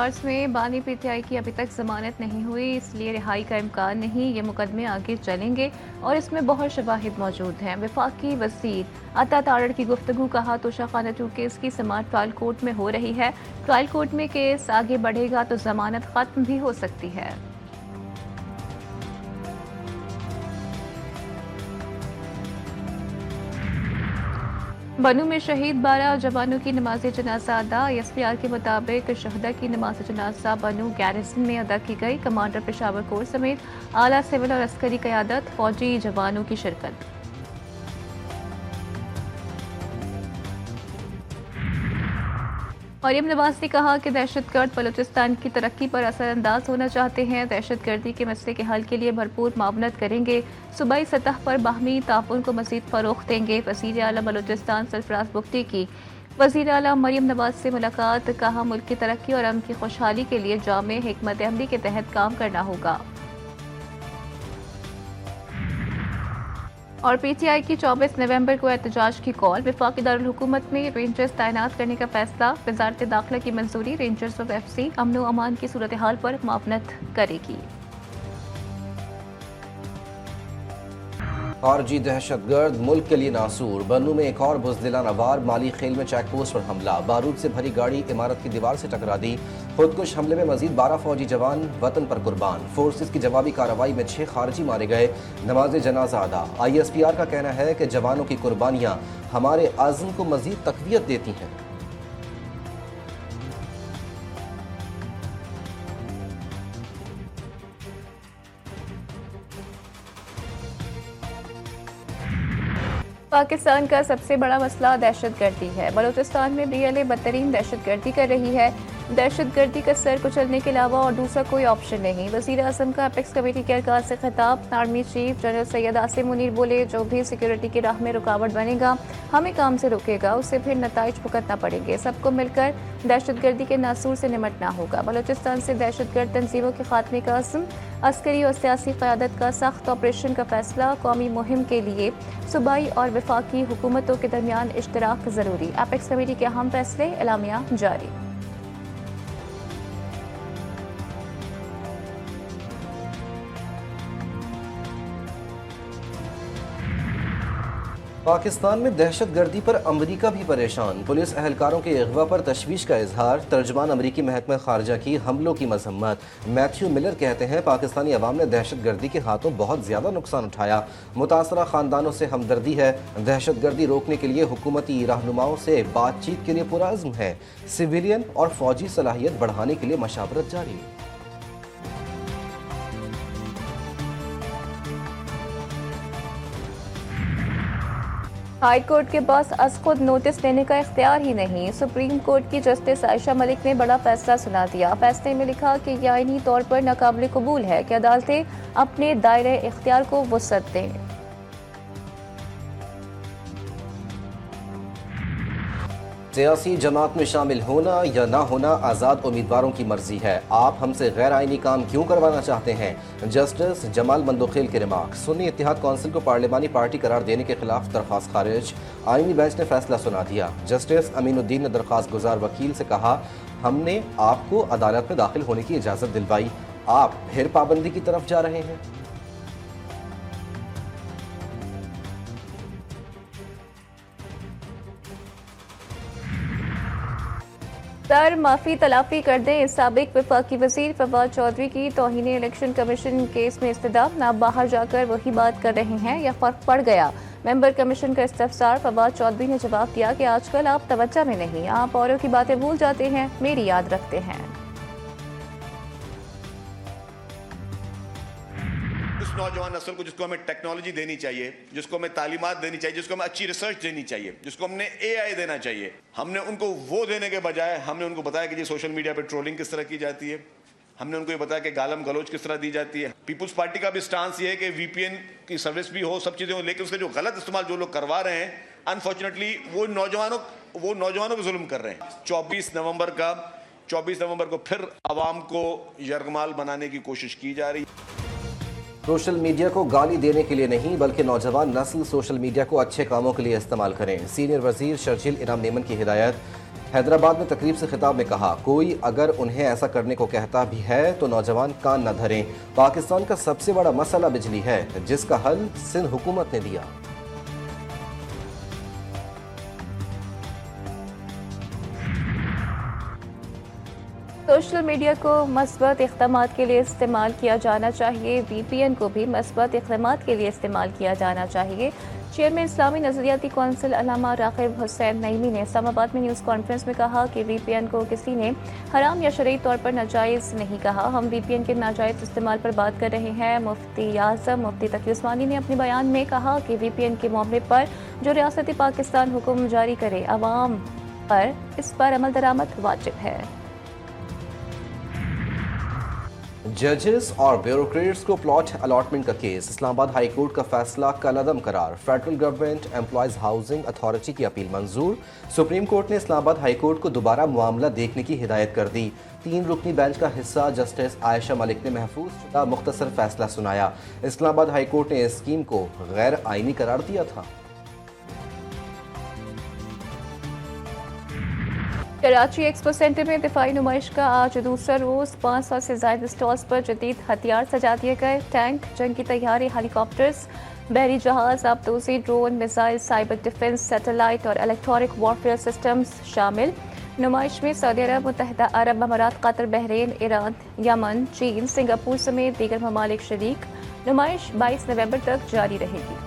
Charge में बानी PTI की अभी तक जमानत नहीं हुई, इसलिए रिहाई का इम्कान नहीं। ये मुकदमे आगे चलेंगे और इसमें बहुत शवाहिद मौजूद हैं। वफाकी वज़ीर अता तारड़ की गुफ्तगू। कहा तोशा खाना 2 केस की समाअत ट्रायल कोर्ट में हो रही है। ट्रायल कोर्ट में केस आगे बढ़ेगा तो जमानत खत्म भी हो सकती है। बनू में शहीद 12 जवानों की नमाज जनाजा अदा। एसपीआर के मुताबिक शहदा की नमाज जनाजा बनू गैरिसन में अदा की गई। कमांडर पेशावर कोर समेत आला सिविल और अस्करी क़यादत, फौजी जवानों की शिरकत। मरियम नवाज ने कहा कि दहशतगर्द बलूचिस्तान की तरक्की पर असरअंदाज होना चाहते हैं। दहशतगर्दी के मसले के हल के लिए भरपूर मामलत करेंगे। सूबाई सतह पर बाहमी ताउन को मजीद फरोग़ देंगे। वज़ीर आला बलूचिस्तान सरफराज बुख्ती की वज़ीर आला मरियम नवाज से मुलाकात। कहा मुल्क की तरक्की और अमन की खुशहाली के लिए जामे हिकमत अमली के तहत काम करना होगा। और पीटीआई की 24 नवंबर को एहतजाज की कॉल। वफाकी दारुल हुकूमत में रेंजर्स तैनात करने का फैसला। वजारत दाखिला की मंजूरी। रेंजर्स ऑफ एफसी अमन व अमान की सूरत हाल पर मावनत करेगी। खारजी दहशतगर्द मुल्क के लिए नासूर। बनू में एक और बुज़दिलाना वार। माली खेल में चेक पोस्ट पर हमला। बारूद से भरी गाड़ी इमारत की दीवार से टकरा दी। खुदकुश हमले में मजीद 12 फौजी जवान वतन पर कुर्बान। फोर्सेस की जवाबी कार्रवाई में 6 खारजी मारे गए। नमाज जनाजा अदा। ISPR का कहना है कि जवानों की कुर्बानियां हमारे आज़म को मजीद तक़वियत देती हैं। पाकिस्तान का सबसे बड़ा मसला दहशतगर्दी है। बलूचिस्तान में BLA बदतरीन दहशतगर्दी कर रही है। दहशतगर्दी का सर कुचलने के अलावा और दूसरा कोई ऑप्शन नहीं। वज़ीर आज़म का अपेक्स कमेटी के अरकान से खिताब। Army chief general Syed Asim Munir बोले, जो भी सिक्योरिटी की राह में रुकावट बनेगा, हमें काम से रोकेगा, उससे फिर नताइज भुगतना पड़ेंगे। सबको मिलकर दहशतगर्दी के नासूर से निमटना होगा। बलूचिस्तान से दहशतगर्द तंजीमों के खात्मे का अज़्म। अस्करी और सियासी क़यादत का सख्त ऑपरेशन का फैसला। कौमी मुहिम के लिए सूबाई और वफाकी हुकूमतों के दरमियान इश्तराक ज़रूरी। अपेक्स कमेटी के अहम फैसले। एलामिया जारी। पाकिस्तान में दहशतगर्दी पर अमरीका भी परेशान। पुलिस अहलकारों के अगवा पर तशवीश का इजहार। तर्जमान अमरीकी महकमा खारजा की हमलों की मजम्मत। मैथ्यू मिलर कहते हैं, पाकिस्तानी अवाम ने दहशतगर्दी के हाथों बहुत ज़्यादा नुकसान उठाया। मुतासरा ख़ानदानों से हमदर्दी है। दहशतगर्दी रोकने के लिए हुकूमती रहनुमाओं से बातचीत के लिए पुरअज़्म है। सिविलियन और फौजी सलाहियत बढ़ाने के लिए मशावरत जारी। हाई कोर्ट के पास अस खुद नोटिस लेने का इख्तियार ही नहीं। सुप्रीम कोर्ट की जस्टिस आयशा मलिक ने बड़ा फैसला सुना दिया। फैसले में लिखा कि यह आईनी तौर पर नाकाबिल कबूल है कि अदालतें अपने दायरे इख्तियार को वुसअत दें। सियासी जमात में शामिल होना या ना होना आज़ाद उम्मीदवारों की मर्जी है। आप हमसे गैर आइनी काम क्यों करवाना चाहते हैं? जस्टिस जमाल मंदोखेल के रिमार्क। सुन्नी इत्तेहाद कौंसिल को पार्लिमानी पार्टी करार देने के खिलाफ दरख्वास्त खारिज। आइनी बेंच ने फैसला सुना दिया। जस्टिस अमीनुद्दीन ने दरख्वास्त गुजार वकील से कहा, हमने आपको अदालत में दाखिल होने की इजाज़त दिलवाई, आप फिर पाबंदी की तरफ जा रहे हैं। सर माफ़ी तलाफी कर दें। साबिक वफाकी वज़ीर फवाद चौधरी की तौहीन इलेक्शन कमीशन केस में इस्तदा। आप बाहर जाकर वही बात कर रहे हैं या फ़र्क पड़ गया? मेंबर कमीशन का इस्तफसार। फवाद चौधरी ने जवाब दिया कि आजकल आप तवज्जो में नहीं, आप औरों की बातें भूल जाते हैं, मेरी याद रखते हैं। उस नौजवान नस्ल को जिसको हमें टेक्नोलॉजी देनी चाहिए, जिसको हमें तालीमात देनी चाहिए, जिसको हमें अच्छी रिसर्च देनी चाहिए, जिसको हमने AI देना चाहिए, हमने उनको वो देने के बजाय हमने उनको बताया कि जी सोशल मीडिया पे ट्रोलिंग किस तरह की जाती है। हमने उनको ये बताया कि गालम गलोच किस तरह दी जाती है। पीपुल्स पार्टी का भी स्टांस ये है कि VPN की सर्विस भी हो, सब चीज़ें हो, लेकिन उसका जो गलत इस्तेमाल जो लोग करवा रहे हैं, अनफॉर्चुनेटली वो नौजवानों पर जुल्म कर रहे हैं। 24 नवंबर को फिर आवाम को यरगमाल बनाने की कोशिश की जा रही है। सोशल मीडिया को गाली देने के लिए नहीं, बल्कि नौजवान नस्ल सोशल मीडिया को अच्छे कामों के लिए इस्तेमाल करें। सीनियर वजीर शर्जील इनाम नेमन की हिदायत। हैदराबाद में तकरीब से खिताब में कहा, कोई अगर उन्हें ऐसा करने को कहता भी है तो नौजवान कान न धरें। पाकिस्तान का सबसे बड़ा मसला बिजली है, जिसका हल सिंध हुकूमत ने दिया। सोशल मीडिया को मस्बत इक़दामात के लिए इस्तेमाल किया जाना चाहिए। VPN को भी मस्बत इक़दामात के लिए इस्तेमाल किया जाना चाहिए। चेयरमैन इस्लामी नज़रियाती कौंसिल अल्लामा राग़िब हुसैन नईमी ने इस्लामाबाद में न्यूज़ कॉन्फ्रेंस में कहा कि VPN को किसी ने हराम या शरई तौर पर नाजायज़ नहीं कहा। हम VPN के नाजायज़ इस्तेमाल पर बात कर रहे हैं। मुफ्ती आज़म मुफ्ती तकी उस्मानी ने अपने बयान में कहा कि VPN के मामले पर जो रियासती पाकिस्तान हुक्म जारी करे, अवाम पर इस पर अमल दरामद वाजिब है। जजेस और ब्यूरोक्रेट्स को प्लॉट अलॉटमेंट का केस, इस्लामाबाद हाई कोर्ट का फैसला कलअदम करार। Federal government employees housing authority की अपील मंजूर। सुप्रीम कोर्ट ने इस्लामाबाद हाई कोर्ट को दोबारा मामला देखने की हिदायत कर दी। 3 रुकनी बेंच का हिस्सा जस्टिस आयशा मलिक ने महफूज शुदा मुख्तसर फैसला सुनाया। इस्लामाबाद हाई कोर्ट ने इस स्कीम को गैर आईनी करार दिया था। कराची एक्सपो सेंटर में दिफाई नुमाइश का आज दूसरा रोज़ 500 से ज़ायद स्टॉल्स पर जदीद हथियार सजा दिए गए। टैंक, जंगी तैयारे, हेलीकॉप्टर्स, बहरी जहाज, आबदोज़ी, drone, missile, cyber defence, satellite और इलेक्ट्रॉनिक वॉरफेयर सिस्टम्स शामिल। नुमाइश में सऊदी अरब, मुत्तहिदा अरब अमारात, कतर, बहरीन, ईरान, यमन, चीन, सिंगापुर समेत दीगर ममालिक शरीक। नुमाइश 22 नवंबर तक जारी रहेगी।